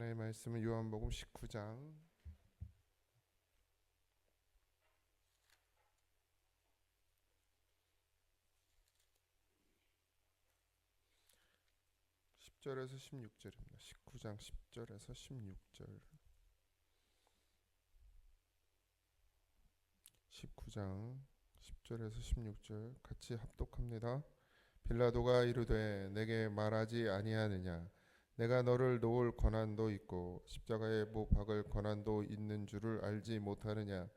하나님의 말씀은 요한복음 19장 10절에서 16절입니다. 19장 10절에서 16절. 19장 10절에서 16절 같이 합독합니다. 빌라도가 이르되 내게 말하지 아니하느냐 내가 너를 놓을 권한도 있고 십자가에 못 박을 권한도 있는 줄을 알지 못하느냐.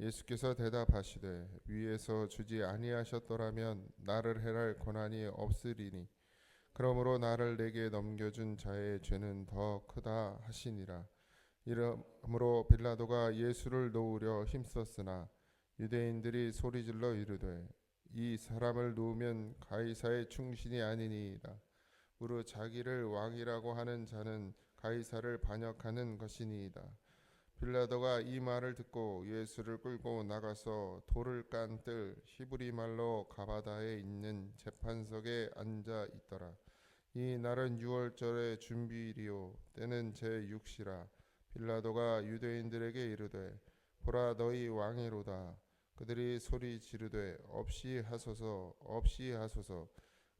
예수께서 대답하시되 위에서 주지 아니하셨더라면 나를 해할 권한이 없으리니 그러므로 나를 내게 넘겨준 자의 죄는 더 크다 하시니라. 이러므로 빌라도가 예수를 놓으려 힘썼으나 유대인들이 소리질러 이르되 이 사람을 놓으면 가이사의 충신이 아니니이다. 무릇 자기를 왕이라고 하는 자는 가이사를 반역하는 것이니이다. 빌라도가 이 말을 듣고 예수를 끌고 나가서 돌을 깐 뜰 히브리 말로 가바다에 있는 재판석에 앉아 있더라. 이 날은 유월절의 준비일이요 때는 제6시라. 빌라도가 유대인들에게 이르되 보라 너희 왕이로다. 그들이 소리 지르되 없이 하소서 없이 하소서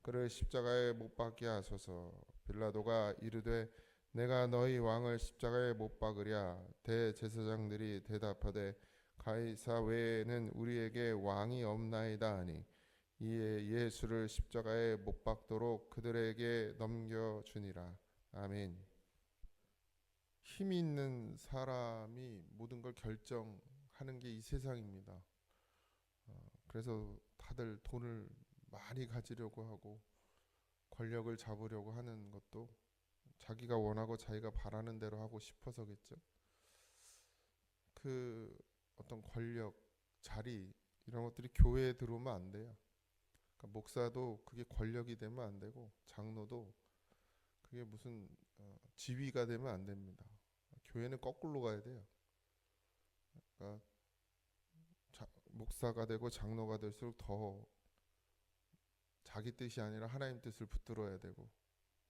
그를 십자가에 못 박게 하소서. 빌라도가 이르되 내가 너희 왕을 십자가에 못 박으랴. 대제사장들이 대답하되 가이사 외에는 우리에게 왕이 없나이다 하니 이에 예수를 십자가에 못 박도록 그들에게 넘겨주니라. 아멘. 힘이 있는 사람이 모든 걸 결정하는 게 이 세상입니다. 그래서 다들 돈을 많이 가지려고 하고 권력을 잡으려고 하는 것도 자기가 원하고 자기가 바라는 대로 하고 싶어서겠죠. 그 어떤 권력, 자리 이런 것들이 교회에 들어오면 안 돼요. 그러니까 목사도 그게 권력이 되면 안 되고 장로도 그게 무슨 지위가 되면 안 됩니다. 교회는 거꾸로 가야 돼요. 그러니까 목사가 되고 장로가 될수록 더 자기 뜻이 아니라 하나님 뜻을 붙들어야 되고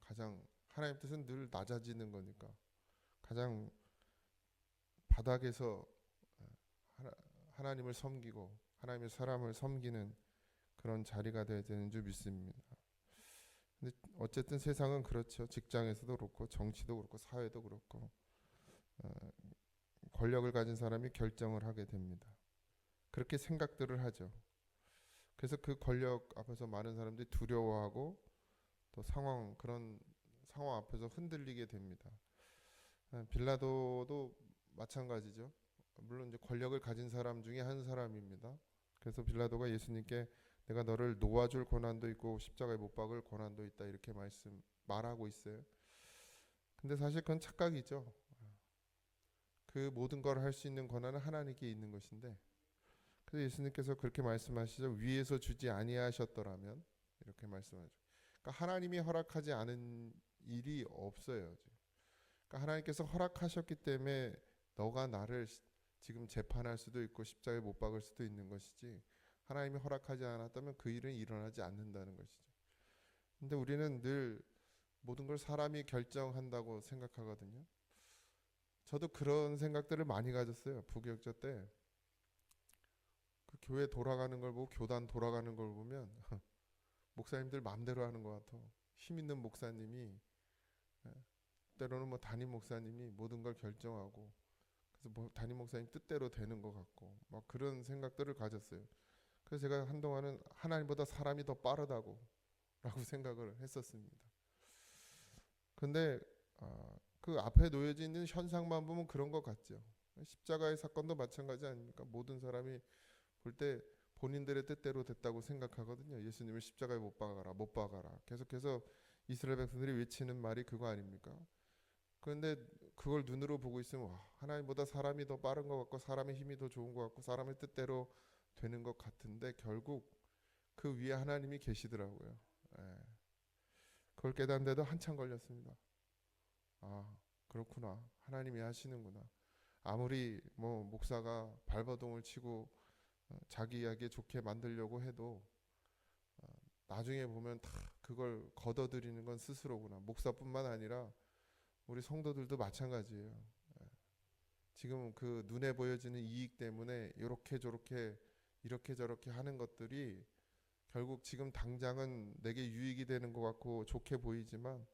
가장 하나님 뜻은 늘 낮아지는 거니까 가장 바닥에서 하나님을 섬기고 하나님의 사람을 섬기는 그런 자리가 되어야 되는 줄 믿습니다. 근데 어쨌든 세상은 그렇죠. 직장에서도 그렇고 정치도 그렇고 사회도 그렇고 권력을 가진 사람이 결정을 하게 됩니다. 그렇게 생각들을 하죠. 그래서 그 권력 앞에서 많은 사람들이 두려워하고 또 그런 상황 앞에서 흔들리게 됩니다. 빌라도도 마찬가지죠. 물론 이제 권력을 가진 사람 중에 한 사람입니다. 그래서 빌라도가 예수님께 내가 너를 놓아줄 권한도 있고 십자가에 못 박을 권한도 있다 이렇게 말하고 있어요. 근데 사실 그건 착각이죠. 그 모든 걸 할 수 있는 권한은 하나님께 있는 것인데 그래서 예수님께서 그렇게 말씀하시죠. 위에서 주지 아니하셨더라면 이렇게 말씀하죠. 그러니까 하나님이 허락하지 않은 일이 없어요. 그러니까 하나님께서 허락하셨기 때문에 너가 나를 지금 재판할 수도 있고 십자가에 못 박을 수도 있는 것이지 하나님이 허락하지 않았다면 그 일은 일어나지 않는다는 것이죠. 근데 우리는 늘 모든 걸 사람이 결정한다고 생각하거든요. 저도 그런 생각들을 많이 가졌어요. 부교육자 때 그 교회 돌아가는 걸 보고 교단 돌아가는 걸 보면 목사님들 마음대로 하는 것 같아. 힘 있는 목사님이 때로는 뭐 담임 목사님이 모든 걸 결정하고 그래서 뭐 담임 목사님 뜻대로 되는 것 같고 막 그런 생각들을 가졌어요. 그래서 제가 한동안은 하나님보다 사람이 더 빠르다고 라고 생각을 했었습니다. 근데 그 앞에 놓여져 있는 현상만 보면 그런 것 같죠. 십자가의 사건도 마찬가지 아닙니까? 모든 사람이 볼 때 본인들의 뜻대로 됐다고 생각하거든요. 예수님을 십자가에 못 박아라, 못 박아라. 계속해서 이스라엘 백성들이 외치는 말이 그거 아닙니까? 그런데 그걸 눈으로 보고 있으면 와, 하나님보다 사람이 더 빠른 것 같고 사람의 힘이 더 좋은 것 같고 사람의 뜻대로 되는 것 같은데 결국 그 위에 하나님이 계시더라고요. 예. 그걸 깨닫는데도 한참 걸렸습니다. 아, 그렇구나. 하나님이 하시는구나. 아무리 뭐 목사가 발버둥을 치고 자기 이야기에 좋게 만들려고 해도 나중에 보면 다 그걸 걷어들이는 건 스스로구나. 목사뿐만 아니라 우리 성도들도 마찬가지예요. 지금 그 눈에 보여지는 이익 때문에 이렇게 저렇게 이렇게 저렇게 하는 것들이 결국 지금 당장은 내게 유익이 되는 것 같고 좋게 보이지만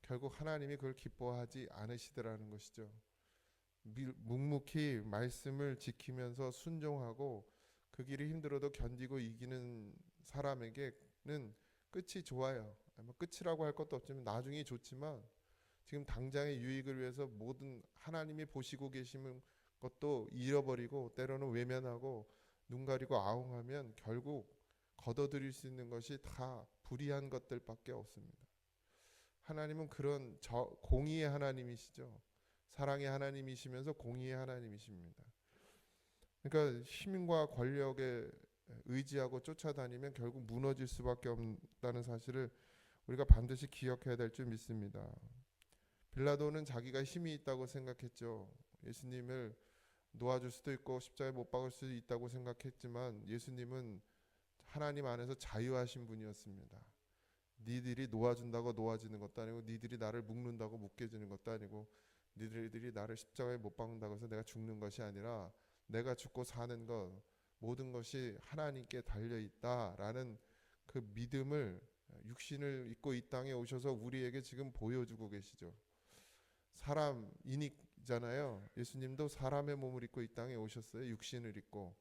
결국 하나님이 그걸 기뻐하지 않으시더라는 것이죠. 묵묵히 말씀을 지키면서 순종하고 그 길이 힘들어도 견디고 이기는 사람에게는 끝이 좋아요. 뭐 끝이라고 할 것도 없지만 나중이 좋지만 지금 당장의 유익을 위해서 모든 하나님이 보시고 계시는 것도 잃어버리고 때로는 외면하고 눈 가리고 아웅하면 결국 거둬들일 수 있는 것이 다 불의한 것들밖에 없습니다. 하나님은 그런 공의의 하나님이시죠. 사랑의 하나님이시면서 공의의 하나님이십니다. 그러니까 힘과 권력에 의지하고 쫓아다니면 결국 무너질 수밖에 없다는 사실을 우리가 반드시 기억해야 될 줄 믿습니다. 빌라도는 자기가 힘이 있다고 생각했죠. 예수님을 놓아줄 수도 있고 십자가에 못 박을 수도 있다고 생각했지만 예수님은 하나님 안에서 자유하신 분이었습니다. 니들이 놓아준다고 놓아지는 것도 아니고 니들이 나를 묶는다고 묶여지는 것도 아니고 니들이 나를 십자가에 못 박는다고 해서 내가 죽는 것이 아니라 내가 죽고 사는 것 모든 것이 하나님께 달려있다라는 그 믿음을 육신을 입고 이 땅에 오셔서 우리에게 지금 보여주고 계시죠. 사람이잖아요. 예수님도 사람의 몸을 입고 이 땅에 오셨어요. 육신을 입고.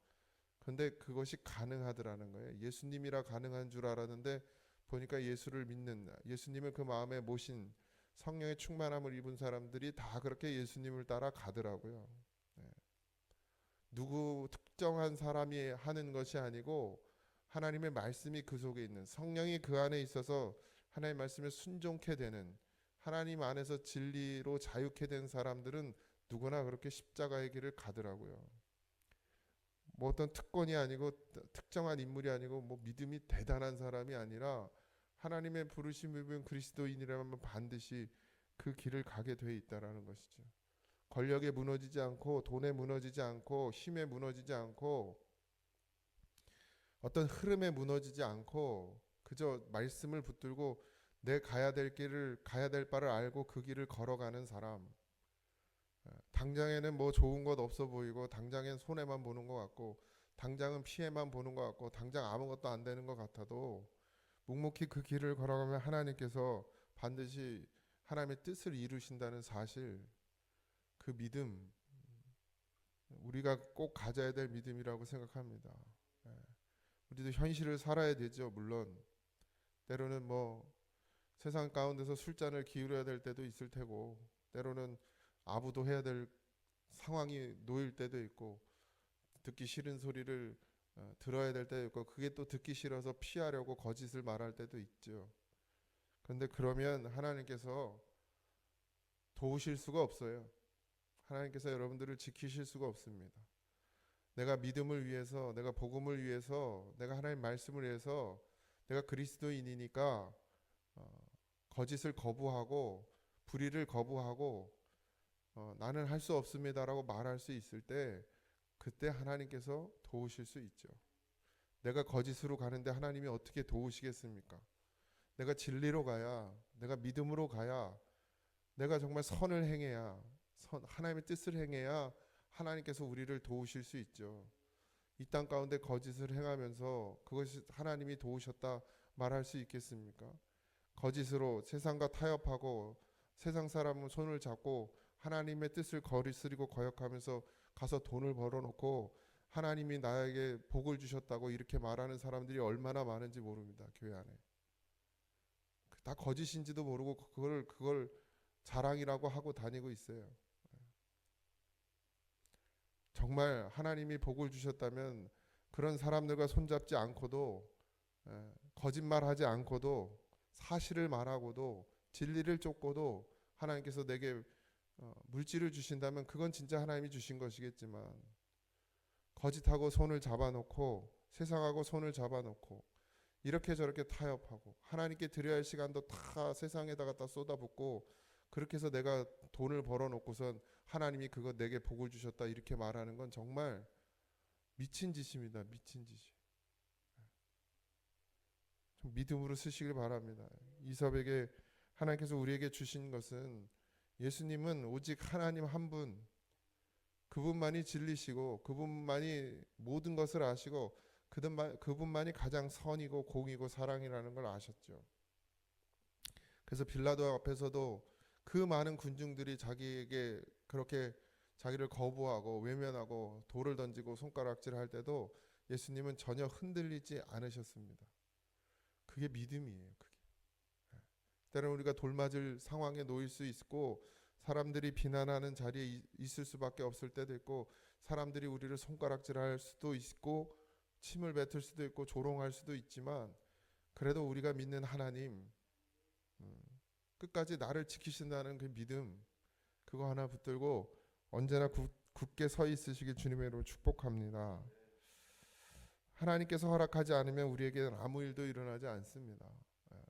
그런데 그것이 가능하더라는 거예요. 예수님이라 가능한 줄 알았는데 보니까 예수를 믿는 예수님을 그 마음에 모신 성령의 충만함을 입은 사람들이 다 그렇게 예수님을 따라 가더라고요. 네. 누구 특정한 사람이 하는 것이 아니고 하나님의 말씀이 그 속에 있는 성령이 그 안에 있어서 하나님의 말씀에 순종케 되는 하나님 안에서 진리로 자유케 된 사람들은 누구나 그렇게 십자가의 길을 가더라고요. 뭐 어떤 특권이 아니고 특정한 인물이 아니고 뭐 믿음이 대단한 사람이 아니라 하나님의 부르심을 입은 그리스도인이라면 반드시 그 길을 가게 돼 있다라는 것이죠. 권력에 무너지지 않고 돈에 무너지지 않고 힘에 무너지지 않고 어떤 흐름에 무너지지 않고 그저 말씀을 붙들고 내 가야 될 길을 가야 될 바를 알고 그 길을 걸어가는 사람. 당장에는 뭐 좋은 것 없어 보이고 당장엔 손해만 보는 것 같고 당장은 피해만 보는 것 같고 당장 아무것도 안 되는 것 같아도 묵묵히 그 길을 걸어가면 하나님께서 반드시 하나님의 뜻을 이루신다는 사실, 그 믿음 우리가 꼭 가져야 될 믿음이라고 생각합니다. 우리도 현실을 살아야 되죠. 물론 때로는 뭐 세상 가운데서 술잔을 기울여야 될 때도 있을 테고 때로는 아부도 해야 될 상황이 놓일 때도 있고 듣기 싫은 소리를 들어야 될 때도 있고 그게 또 듣기 싫어서 피하려고 거짓을 말할 때도 있죠. 그런데 그러면 하나님께서 도우실 수가 없어요. 하나님께서 여러분들을 지키실 수가 없습니다. 내가 믿음을 위해서, 내가 복음을 위해서, 내가 하나님 말씀을 위해서 내가 그리스도인이니까 거짓을 거부하고 불의를 거부하고 나는 할 수 없습니다라고 말할 수 있을 때 그때 하나님께서 도우실 수 있죠. 내가 거짓으로 가는데 하나님이 어떻게 도우시겠습니까? 내가 진리로 가야, 내가 믿음으로 가야, 내가 정말 선을 행해야, 하나님의 뜻을 행해야 하나님께서 우리를 도우실 수 있죠. 이 땅 가운데 거짓을 행하면서 그것이 하나님이 도우셨다 말할 수 있겠습니까? 거짓으로 세상과 타협하고 세상 사람은 손을 잡고 하나님의 뜻을 거스르고 거역하면서 가서 돈을 벌어놓고 하나님이 나에게 복을 주셨다고 이렇게 말하는 사람들이 얼마나 많은지 모릅니다. 교회 안에 다 거짓인지도 모르고 그걸 자랑이라고 하고 다니고 있어요. 정말 하나님이 복을 주셨다면 그런 사람들과 손잡지 않고도 거짓말하지 않고도 사실을 말하고도 진리를 쫓고도 하나님께서 내게 물질을 주신다면 그건 진짜 하나님이 주신 것이겠지만 거짓하고 손을 잡아놓고 세상하고 손을 잡아놓고 이렇게 저렇게 타협하고 하나님께 드려야 할 시간도 다 세상에다가 다 쏟아붓고 그렇게 해서 내가 돈을 벌어놓고선 하나님이 그거 내게 복을 주셨다 이렇게 말하는 건 정말 미친 짓입니다. 미친 짓이. 좀 믿음으로 쓰시길 바랍니다. 이삭에게 하나님께서 우리에게 주신 것은 예수님은 오직 하나님 한 분, 그분만이 진리시고 그분만이 모든 것을 아시고 그분만이 가장 선이고 공이고 사랑이라는 걸 아셨죠. 그래서 빌라도 앞에서도 그 많은 군중들이 자기에게 그렇게 자기를 거부하고 외면하고 돌을 던지고 손가락질할 때도 예수님은 전혀 흔들리지 않으셨습니다. 그게 믿음이에요. 그게. 때로는 우리가 돌맞을 상황에 놓일 수 있고 사람들이 비난하는 자리에 있을 수밖에 없을 때도 있고 사람들이 우리를 손가락질할 수도 있고 침을 뱉을 수도 있고 조롱할 수도 있지만 그래도 우리가 믿는 하나님 끝까지 나를 지키신다는 그 믿음 그거 하나 붙들고 언제나 굳게 서 있으시길 주님의 이름으로 축복합니다. 하나님께서 허락하지 않으면 우리에게는 아무 일도 일어나지 않습니다.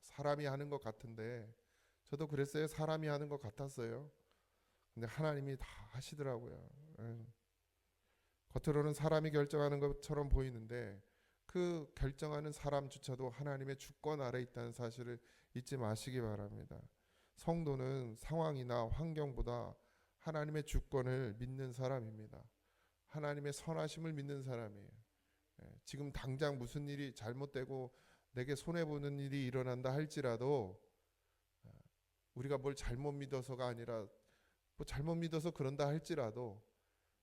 사람이 하는 것 같은데 저도 그랬어요. 사람이 하는 것 같았어요. 근데 하나님이 다 하시더라고요. 겉으로는 사람이 결정하는 것처럼 보이는데 그 결정하는 사람조차도 하나님의 주권 아래 있다는 사실을 잊지 마시기 바랍니다. 성도는 상황이나 환경보다 하나님의 주권을 믿는 사람입니다. 하나님의 선하심을 믿는 사람이에요. 지금 당장 무슨 일이 잘못되고 내게 손해보는 일이 일어난다 할지라도 우리가 뭘 잘못 믿어서가 아니라 뭐 잘못 믿어서 그런다 할지라도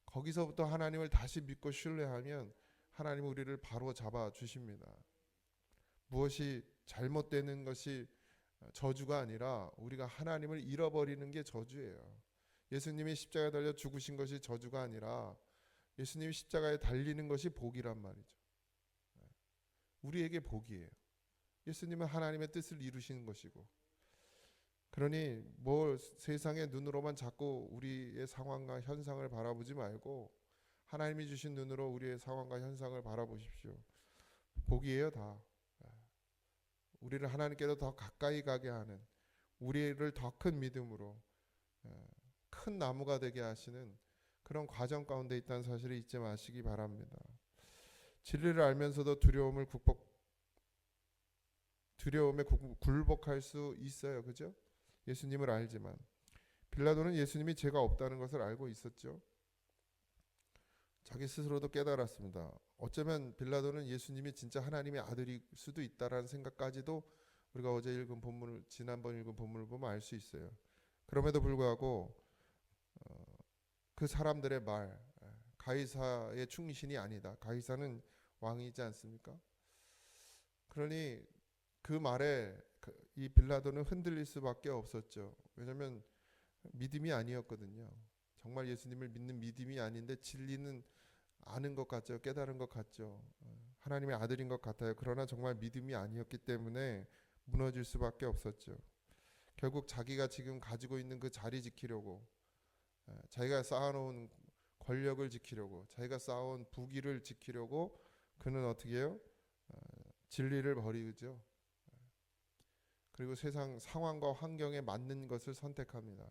거기서부터 하나님을 다시 믿고 신뢰하면 하나님은 우리를 바로 잡아 주십니다. 무엇이 잘못되는 것이 저주가 아니라 우리가 하나님을 잃어버리는 게 저주예요. 예수님이 십자가에 달려 죽으신 것이 저주가 아니라 예수님이 십자가에 달리는 것이 복이란 말이죠. 우리에게 복이에요. 예수님은 하나님의 뜻을 이루시는 것이고 그러니 뭐 세상의 눈으로만 자꾸 우리의 상황과 현상을 바라보지 말고 하나님이 주신 눈으로 우리의 상황과 현상을 바라보십시오. 복이에요 다. 우리를 하나님께로 더 가까이 가게 하는 우리를 더 큰 믿음으로 큰 나무가 되게 하시는 그런 과정 가운데 있다는 사실을 잊지 마시기 바랍니다. 진리를 알면서도 두려움에 굴복할 수 있어요. 그죠? 예수님을 알지만 빌라도는 예수님이 죄가 없다는 것을 알고 있었죠. 자기 스스로도 깨달았습니다. 어쩌면 빌라도는 예수님이 진짜 하나님의 아들일 수도 있다라는 생각까지도 우리가 어제 읽은 본문을 지난번 읽은 본문을 보면 알 수 있어요. 그럼에도 불구하고 그 사람들의 말 가이사의 충신이 아니다. 가이사는 왕이지 않습니까? 그러니 그 말에 이 빌라도는 흔들릴 수밖에 없었죠. 왜냐하면 믿음이 아니었거든요. 정말 예수님을 믿는 믿음이 아닌데 진리는 아는 것 같죠. 깨달은 것 같죠. 하나님의 아들인 것 같아요. 그러나 정말 믿음이 아니었기 때문에 무너질 수밖에 없었죠. 결국 자기가 지금 가지고 있는 그 자리 지키려고 자기가 쌓아놓은 권력을 지키려고 자기가 쌓아온 부귀를 지키려고 그는 어떻게 해요? 진리를 버리죠. 그리고 세상 상황과 환경에 맞는 것을 선택합니다.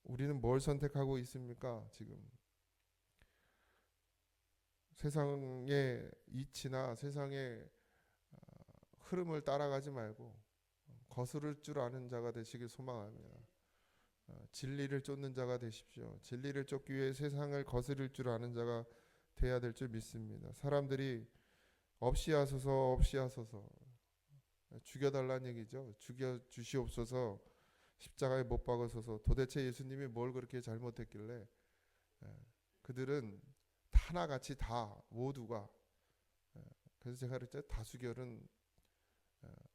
우리는 뭘 선택하고 있습니까? 지금 세상의 이치나 세상의 흐름을 따라가지 말고 거스를 줄 아는 자가 되시길 소망합니다. 진리를 쫓는 자가 되십시오. 진리를 쫓기 위해 세상을 거스를 줄 아는 자가 돼야 될 줄 믿습니다. 사람들이 없이 하소서 죽여달라는 얘기죠. 죽여 주시옵소서, 십자가에 못 박으소서. 도대체 예수님이 뭘 그렇게 잘못했길래 그들은 하나같이 다 모두가 그래서 제가 그랬죠. 다수결은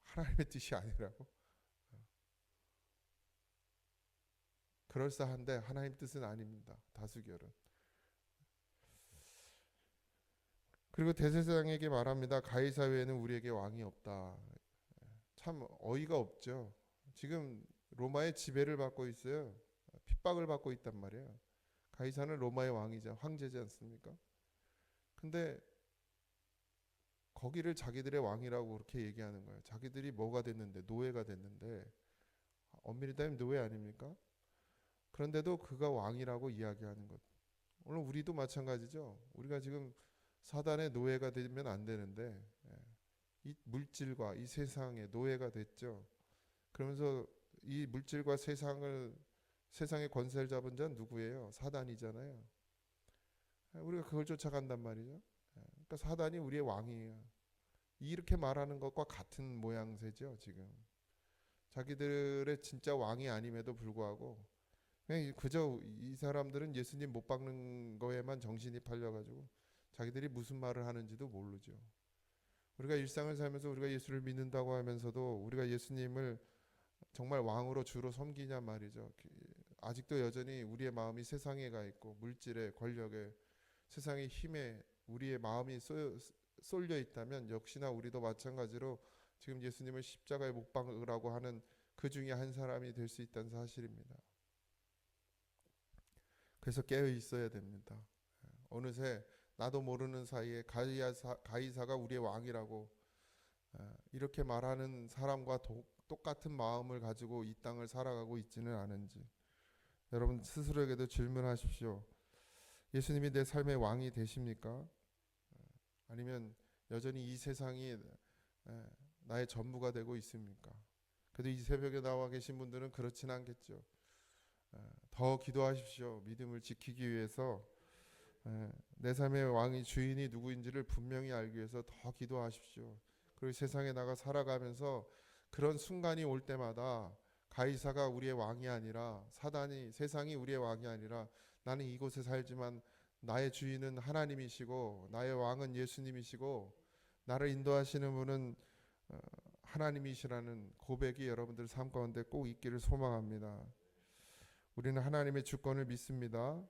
하나님의 뜻이 아니라고. 그럴싸한데 하나님 뜻은 아닙니다. 다수결은. 그리고 대제사장에게 말합니다. 가이사 외에는 우리에게 왕이 없다. 참 어이가 없죠. 지금 로마의 지배를 받고 있어요. 핍박을 받고 있단 말이에요. 가이사는 로마의 왕이자 황제지 않습니까? 근데 거기를 자기들의 왕이라고 그렇게 얘기하는 거예요. 자기들이 뭐가 됐는데, 노예가 됐는데, 엄밀히 따지면 노예 아닙니까? 그런데도 그가 왕이라고 이야기하는 것. 오늘 우리도 마찬가지죠. 우리가 지금 사단의 노예가 되면 안 되는데 이 물질과 이 세상의 노예가 됐죠. 그러면서 이 물질과 세상의 권세를 잡은 자는 누구예요? 사단이잖아요. 우리가 그걸 쫓아간단 말이죠. 그러니까 사단이 우리의 왕이에요. 이렇게 말하는 것과 같은 모양새죠. 지금 자기들의 진짜 왕이 아님에도 불구하고 그냥 그저 이 사람들은 예수님 못 박는 거에만 정신이 팔려가지고 자기들이 무슨 말을 하는지도 모르죠. 우리가 일상을 살면서 우리가 예수를 믿는다고 하면서도 우리가 예수님을 정말 왕으로 주로 섬기냐 말이죠. 아직도 여전히 우리의 마음이 세상에 가 있고 물질에, 권력에, 세상의 힘에 우리의 마음이 쏠려 있다면 역시나 우리도 마찬가지로 지금 예수님을 십자가에 못 박으라고 하는 그 중에 한 사람이 될 수 있다는 사실입니다. 그래서 깨어 있어야 됩니다. 어느새 나도 모르는 사이에 가이사가 우리의 왕이라고 이렇게 말하는 사람과 똑같은 마음을 가지고 이 땅을 살아가고 있지는 않은지 여러분 스스로에게도 질문하십시오. 예수님이 내 삶의 왕이 되십니까? 아니면 여전히 이 세상이 나의 전부가 되고 있습니까? 그래도 이 새벽에 나와 계신 분들은 그렇진 않겠죠. 더 기도하십시오. 믿음을 지키기 위해서 내 삶의 왕이 주인이 누구인지를 분명히 알기 위해서 더 기도하십시오. 그리고 세상에 나가 살아가면서 그런 순간이 올 때마다 가이사가 우리의 왕이 아니라 사단이 세상이 우리의 왕이 아니라 나는 이곳에 살지만 나의 주인은 하나님이시고 나의 왕은 예수님이시고 나를 인도하시는 분은 하나님이시라는 고백이 여러분들 삶 가운데 꼭 있기를 소망합니다. 우리는 하나님의 주권을 믿습니다.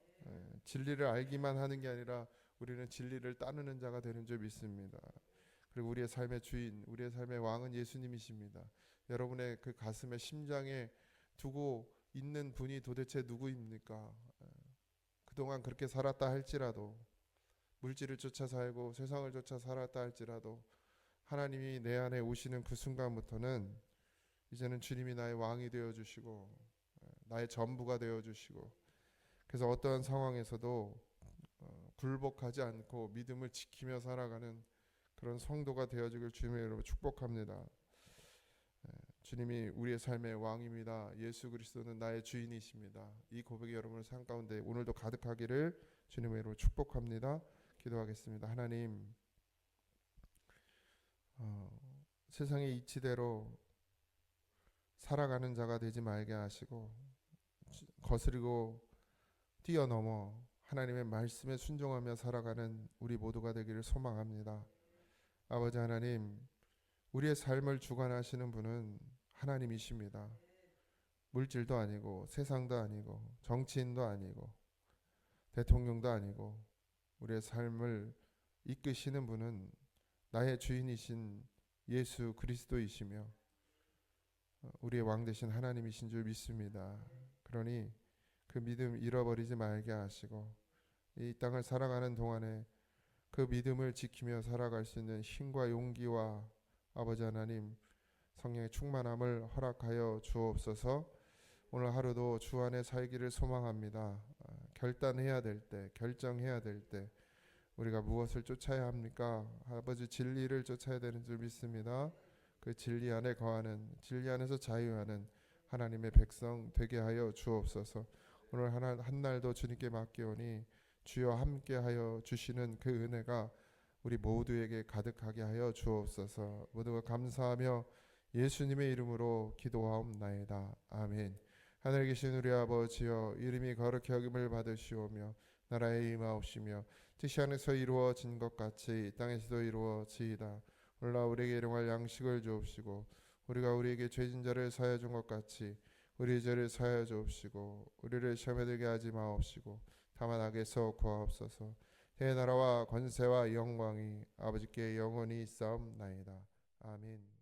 진리를 알기만 하는 게 아니라 우리는 진리를 따르는 자가 되는 줄 믿습니다. 그리고 우리의 삶의 주인, 우리의 삶의 왕은 예수님이십니다. 여러분의 그 가슴에 심장에 두고 있는 분이 도대체 누구입니까? 그동안 그렇게 살았다 할지라도 물질을 쫓아 살고 세상을 쫓아 살았다 할지라도 하나님이 내 안에 오시는 그 순간부터는 이제는 주님이 나의 왕이 되어주시고 나의 전부가 되어주시고 그래서 어떠한 상황에서도 굴복하지 않고 믿음을 지키며 살아가는 그런 성도가 되어주길 주님의 이름으로 축복합니다. 주님이 우리의 삶의 왕입니다. 예수 그리스도는 나의 주인이십니다. 이 고백이 여러분의 삶 가운데 오늘도 가득하기를 주님의 이름으로 축복합니다. 기도하겠습니다. 하나님, 세상의 이치대로 살아가는 자가 되지 말게 하시고 거스르고 뛰어넘어 하나님의 말씀에 순종하며 살아가는 우리 모두가 되기를 소망합니다. 아버지 하나님, 우리의 삶을 주관하시는 분은 하나님이십니다. 물질도 아니고 세상도 아니고 정치인도 아니고 대통령도 아니고 우리의 삶을 이끄시는 분은 나의 주인이신 예수 그리스도이시며 우리의 왕 되신 하나님이신 줄 믿습니다. 그러니 그 믿음 잃어버리지 말게 하시고 이 땅을 살아가는 동안에 그 믿음을 지키며 살아갈 수 있는 힘과 용기와 아버지 하나님 성령의 충만함을 허락하여 주옵소서. 오늘 하루도 주 안에 살기를 소망합니다. 결단해야 될 때, 결정해야 될 때 우리가 무엇을 쫓아야 합니까? 아버지 진리를 쫓아야 되는 줄 믿습니다. 그 진리 안에 거하는, 진리 안에서 자유하는 하나님의 백성 되게 하여 주옵소서. 오늘 한 날도 주님께 맡기오니 주여 함께하여 주시는 그 은혜가 우리 모두에게 가득하게 하여 주옵소서. 모두가 감사하며 예수님의 이름으로 기도하옵나이다. 아멘. 하늘에 계신 우리 아버지여, 이름이 거룩히 여김을 받으시오며 나라에 임하옵시며 뜻이 하늘에서 이루어진 것 같이 땅에서도 이루어지이다. 오늘날 우리에게 일용할 양식을 주옵시고 우리가 우리에게 죄진 자를 사하여 준 것 같이 우리 죄를 사하여 주옵시고 우리를 시험에 들게 하지 마옵시고 다만 악에서 구하옵소서. 내 나라와 권세와 영광이 아버지께 영원히 있사옵나이다. 아멘.